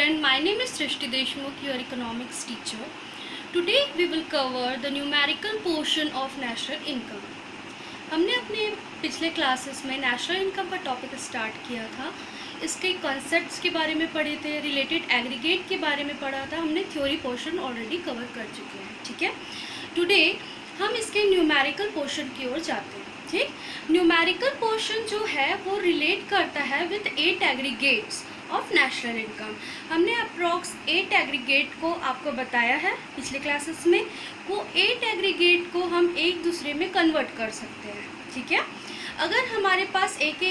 student, my name is Srishti Deshmukh, your economics teacher. Today we will cover the numerical portion of national income. हमने अपने पिछले classes में national income का topic start किया था. इसके कॉन्सेप्ट्स के बारे में पढ़े थे, रिलेटेड एग्रीगेट के बारे में पढ़ा था. हमने थ्योरी पोर्शन ऑलरेडी कवर कर चुके हैं. ठीक है, टुडे हम इसके न्यूमेरिकल पोर्शन की ओर जाते हैं. ठीक, न्यूमेरिकल पोर्शन जो है वो रिलेट करता है with 8 aggregates of national income. हमने अप्रॉक्स 8 एग्रीगेट को आपको बताया है पिछले क्लासेस में. वो 8 एग्रीगेट को हम एक दूसरे में कन्वर्ट कर सकते हैं. ठीक है, अगर हमारे पास एक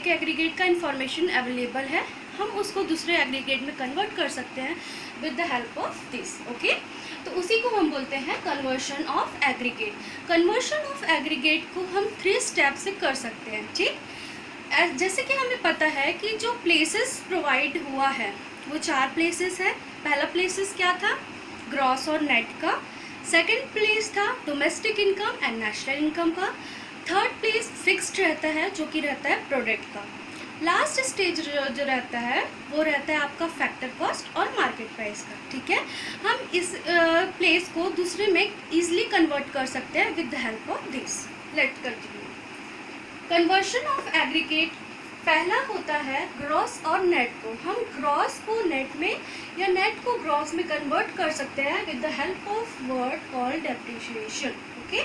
एग्रीगेट का इंफॉर्मेशन अवेलेबल है, हम उसको दूसरे एग्रीगेट में कन्वर्ट कर सकते हैं with the help of this. Okay, तो उसी को हम बोलते हैं conversion of aggregate. Conversion of aggregate को हम 3 स्टेप से कर सकते हैं. ठीक, जैसे कि हमें पता है कि जो प्लेसेस प्रोवाइड हुआ है वो 4 प्लेसेस है. पहला प्लेसेस क्या था? ग्रॉस और नेट का. सेकंड प्लेस था domestic income and national income का. थर्ड प्लेस फिक्स्ड रहता है जो कि रहता है प्रोडक्ट का. लास्ट स्टेज जो रहता है वो रहता है आपका फैक्टर कॉस्ट और मार्केट प्राइस का. ठीक है, हम इस प्लेस को दूसरे में इजीली कन्वर्ट कर सकते हैं with the help of this. Let's continue. Conversion of aggregate पहला होता है ग्रॉस और नेट को. हम ग्रॉस को नेट में या नेट को ग्रॉस में कन्वर्ट कर सकते हैं with the help of word called depreciation. Okay,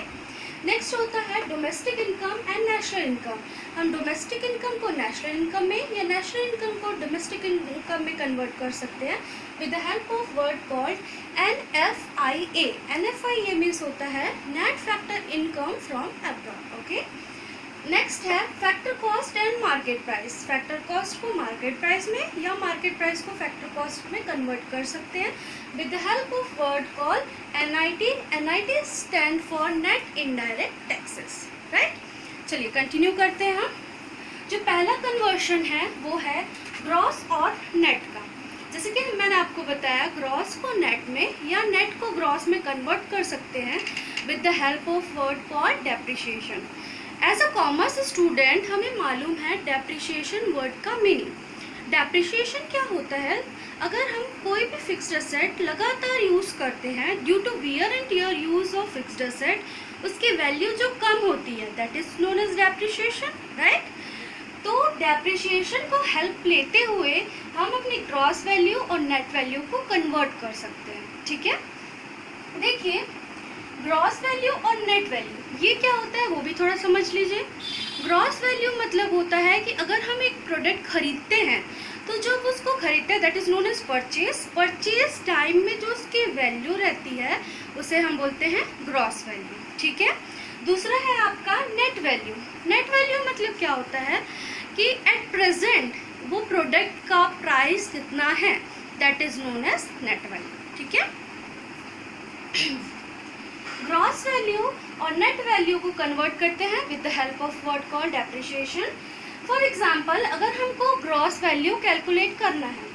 next होता है domestic income and national income. हम डोमेस्टिक इनकम को नेशनल इनकम में या नेशनल इनकम को डोमेस्टिक इनकम में कन्वर्ट कर सकते हैं with the help of word called NFIA. NFIA means होता है net factor income from abroad. Okay, next है factor cost and market price. Factor cost को मार्केट प्राइस में या मार्केट प्राइस को फैक्टर कॉस्ट में कन्वर्ट कर सकते हैं with the help of word call NIT. NIT stand for net indirect taxes. Right, चलिए कंटिन्यू करते हैं. हम जो पहला कन्वर्शन है वो है ग्रॉस और नेट का. जैसे कि मैंने आपको बताया, ग्रॉस को नेट में या नेट को ग्रॉस में कन्वर्ट कर सकते हैं with the help of word called depreciation. As a commerce student हमें मालूम है डेप्रिसिएशन वर्ड का मीनिंग. डेप्रिसिएशन क्या होता है? अगर हम कोई भी फिक्स्ड एसेट लगातार यूज़ करते हैं due to wear and tear use of fixed asset, उसकी वैल्यू जो कम होती है that is known as depreciation. Right, तो डेप्रिसिएशन को हेल्प लेते हुए हम अपनी ग्रॉस वैल्यू और नेट वैल्यू को कन्वर्ट कर सकते हैं. ठीक है, देखिए ग्रॉस वैल्यू और नेट वैल्यू ये क्या होता है वो भी थोड़ा समझ लीजिए. ग्रॉस वैल्यू मतलब होता है कि अगर हम एक प्रोडक्ट खरीदते हैं तो जब उसको खरीदते हैं that is known as purchase. Purchase time में जो उसकी वैल्यू रहती है उसे हम बोलते हैं ग्रॉस वैल्यू. ठीक है, दूसरा है आपका नेट वैल्यू. नेट वैल्यू मतलब क्या होता है कि एट प्रेजेंट वो प्रोडक्ट का प्राइस कितना है, that is known as net value. ठीक है, ग्रॉस वैल्यू और नेट वैल्यू को कन्वर्ट करते हैं with the help of word called depreciation. For example, अगर हमको ग्रॉस वैल्यू कैलकुलेट करना है,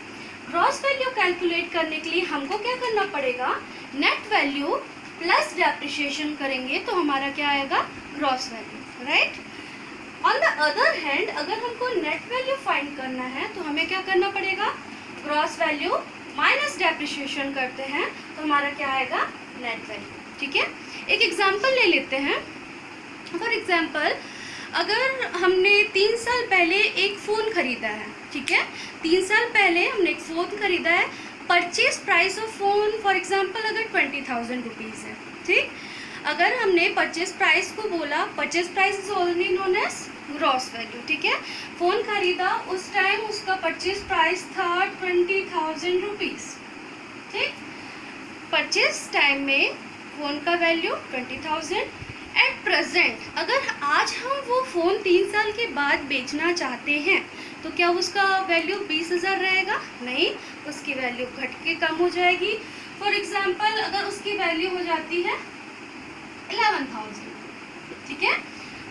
ग्रॉस वैल्यू कैलकुलेट करने के लिए हमको क्या करना पड़ेगा? नेट वैल्यू प्लस डेप्रिसिएशन करेंगे तो हमारा क्या आएगा? Gross value. Right, on the other hand अगर हमको नेट वैल्यू फाइंड करना है तो हमें क्या करना पड़ेगा? ग्रॉस वैल्यू माइनस डेप्रिसिएशन करते हैं तो हमारा क्या आएगा? Net value. ठीक है, एक एग्जांपल ले लेते हैं. फॉर एग्जांपल, अगर हमने 3 साल पहले एक फ़ोन ख़रीदा है. ठीक है, 3 साल पहले हमने एक फ़ोन ख़रीदा है. Purchase price of phone for example अगर 20,000 रुपीज़ है. ठीक, अगर हमने परचेज प्राइस को बोला, purchase price is only known as gross value. ठीक है, फ़ोन ख़रीदा उस टाइम उसका परचेज प्राइस था 20,000 रुपीज़. ठीक, परचेज टाइम में फ़ोन का वैल्यू 20,000. एट प्रेजेंट अगर आज हम वो फ़ोन 3 साल के बाद बेचना चाहते हैं तो क्या उसका वैल्यू 20,000 रहेगा? नहीं, उसकी वैल्यू घट के कम हो जाएगी. फॉर एग्जांपल, अगर उसकी वैल्यू हो जाती है 11,000. ठीक है,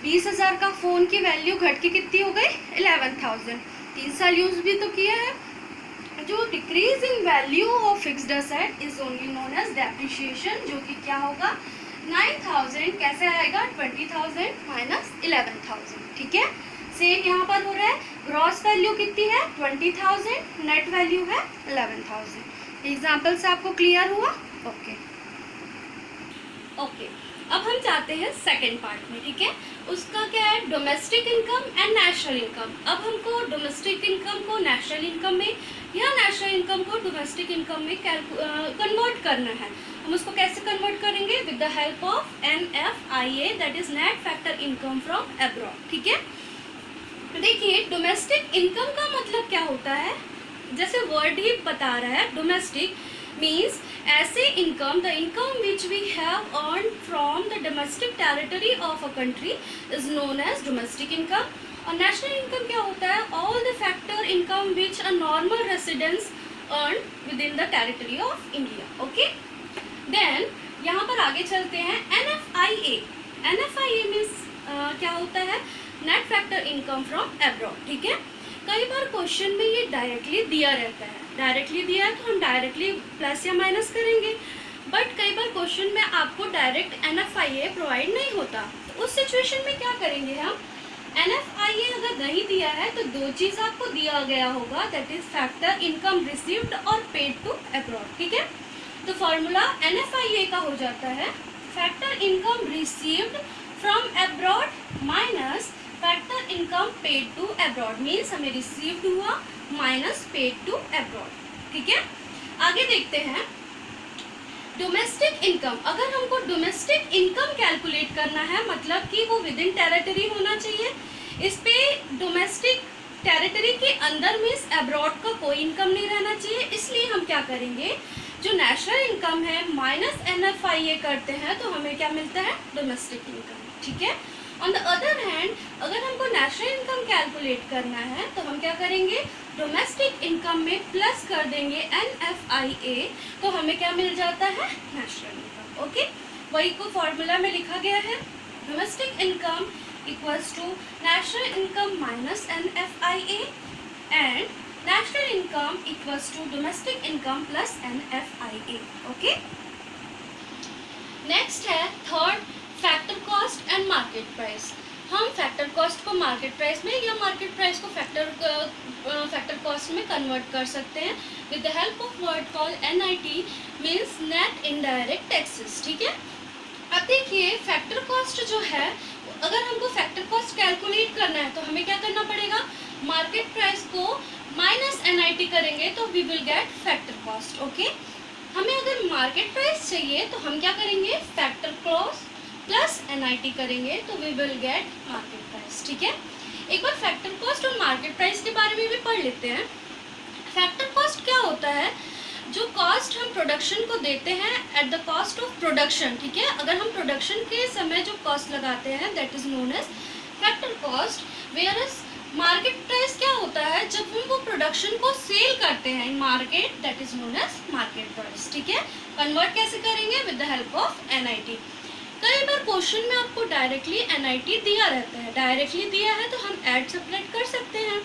20,000 का फ़ोन की वैल्यू घट के कितनी हो गई? 11,000. 3 साल यूज़ भी तो किया है. जो decrease in value of fixed asset is only known as depreciation, जो कि क्या होगा? 9,000 कैसे आएगा? 20,000 माइनस 11,000. ठीक है, सेम यहाँ पर हो रहा है, ग्रॉस वैल्यू कितनी है 20,000, नेट वैल्यू है 11,000। एग्जाम्पल से आपको क्लियर हुआ? ओके। अब हम जाते हैं सेकेंड पार्ट में, ठीक है। उसका क्या है, domestic income and national income. अब हमको डोमेस्टिक इनकम को नेशनल इनकम में या नेशनल इनकम को डोमेस्टिक इनकम में कन्वर्ट करना है। हम उसको कैसे कन्वर्ट करेंगे? With the help of NFIA, that is net factor income from abroad, ठीक है। देखिए डोमेस्टिक इनकम का मतलब क्या होता है, जैसे वर्ड ही बता रहा है, डोमेस्टिक मीन्स ऐसे income, the income which we have earn from the domestic territory of a country is known as domestic income. और नेशनल इनकम क्या होता है, all the factor income which a normal residence earn within the territory of India. Okay, then यहाँ पर आगे चलते हैं। NFIA means क्या होता है, net factor income from abroad, ठीक है। कई बार क्वेश्चन में ये डायरेक्टली दिया रहता है, डायरेक्टली दिया है तो हम डायरेक्टली प्लस या माइनस करेंगे, बट कई बार क्वेश्चन में आपको डायरेक्ट NFIA प्रोवाइड नहीं होता, तो उस सिचुएशन में क्या करेंगे हम, NFIA अगर नहीं दिया है तो दो चीज़ आपको दिया गया होगा, that is factor income received और पेड टू अब्रॉड, ठीक है। तो फॉर्मूला NFIA का हो जाता है factor income received from abroad minus factor income paid to abroad, means हमें रिसीव्ड हुआ माइनस पेड टू अब्रॉड, ठीक है। आगे देखते हैं डोमेस्टिक इनकम। अगर हमको डोमेस्टिक इनकम कैलकुलेट करना है, मतलब कि वो विद इन टेरिटरी होना चाहिए, इस पे डोमेस्टिक टेरिटरी के अंदर मीन्स अब्रॉड का कोई इनकम नहीं रहना चाहिए, इसलिए हम क्या करेंगे, जो नेशनल इनकम है माइनस NFIA करते हैं तो हमें क्या मिलता है, डोमेस्टिक इनकम, ठीक है। ऑन द अदर हैंड अगर हमको नेशनल इनकम कैलकुलेट करना है तो हम क्या करेंगे, डोमेस्टिक इनकम में प्लस कर देंगे NFIA, तो हमें क्या मिल जाता है, नेशनल इनकम। ओके, वही को फॉर्मूला में लिखा गया है, domestic income equals to national income minus NFIA and national income equals to domestic income plus NFIA। Okay, next है third, factor cost and market price. हम फैक्टर कॉस्ट को market price में या मार्केट प्राइस को factor cost में convert कर सकते हैं with the help of word call NIT, means net indirect taxes, ठीक है। अब देखिए फैक्टर कॉस्ट जो है, अगर हमको फैक्टर कॉस्ट कैलकुलेट करना है तो हमें क्या करना पड़ेगा, मार्केट प्राइस को माइनस NIT करेंगे तो we will get factor cost. Okay, हमें अगर मार्केट प्राइस चाहिए तो हम क्या करेंगे, फैक्टर कॉस्ट प्लस NIT करेंगे तो we will get market price, ठीक है। एक बार फैक्टर कॉस्ट और मार्केट प्राइस के बारे में भी पढ़ लेते हैं। फैक्टर कॉस्ट क्या होता है, जो कॉस्ट हम प्रोडक्शन को देते हैं at the cost of production, ठीक है। अगर हम प्रोडक्शन के समय जो कॉस्ट लगाते हैं that is known as factor cost, whereas market price क्या होता है, जब हम वो प्रोडक्शन को सेल करते हैं in market, that is known as market price, ठीक है। कन्वर्ट कैसे करेंगे, with the help of NIT। कई बार क्वेश्चन में आपको डायरेक्टली NIT दिया रहता है, डायरेक्टली दिया है तो हम ऐड सब्ट्रैक्ट कर सकते हैं।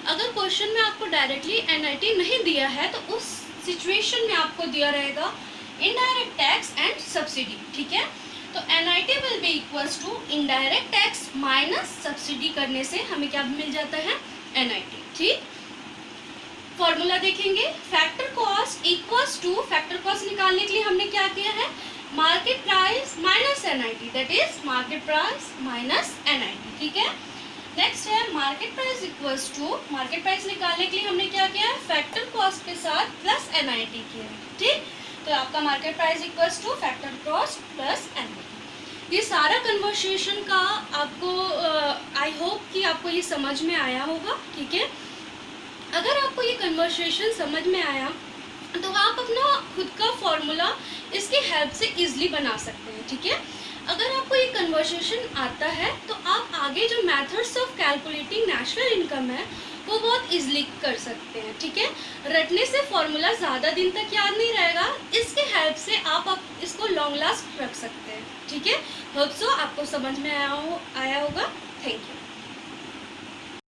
अगर क्वेश्चन में आपको डायरेक्टली NIT नहीं दिया है तो उस सिचुएशन में आपको दिया रहेगा इनडायरेक्ट टैक्स एंड सब्सिडी, ठीक है। तो NIT will be equals to indirect tax minus subsidy करने से हमें क्या मिल जाता है, NIT, ठीक। फॉर्मूला देखेंगे, factor cost equals to, factor cost निकालने के लिए हमने क्या किया है, market price minus NIT, that is market price minus NIT, ठीक है। नेक्स्ट है market price equals to, market price निकालने के लिए हमने क्या किया है, फैक्टर कॉस्ट के साथ प्लस NIT किया, ठीक। तो आपका market price equals to factor cost plus NIT। ये सारा कन्वर्सेशन का आपको आई होप कि आपको ये समझ में आया होगा, ठीक है। अगर आपको ये कन्वर्सेशन समझ में आया तो आप अपना खुद का फॉर्मूला इसकी हेल्प से इजीली बना सकते हैं, ठीक है। अगर आपको ये कन्वर्सेशन आता है तो आप आगे जो methods of calculating national income है वो बहुत इजीली कर सकते हैं, ठीक है। रटने से फॉर्मूला ज़्यादा दिन तक याद नहीं रहेगा, इसके हेल्प से आप इसको लॉन्ग लास्ट रख सकते हैं, ठीक है। होप सो आपको समझ में आया होगा। Thank you.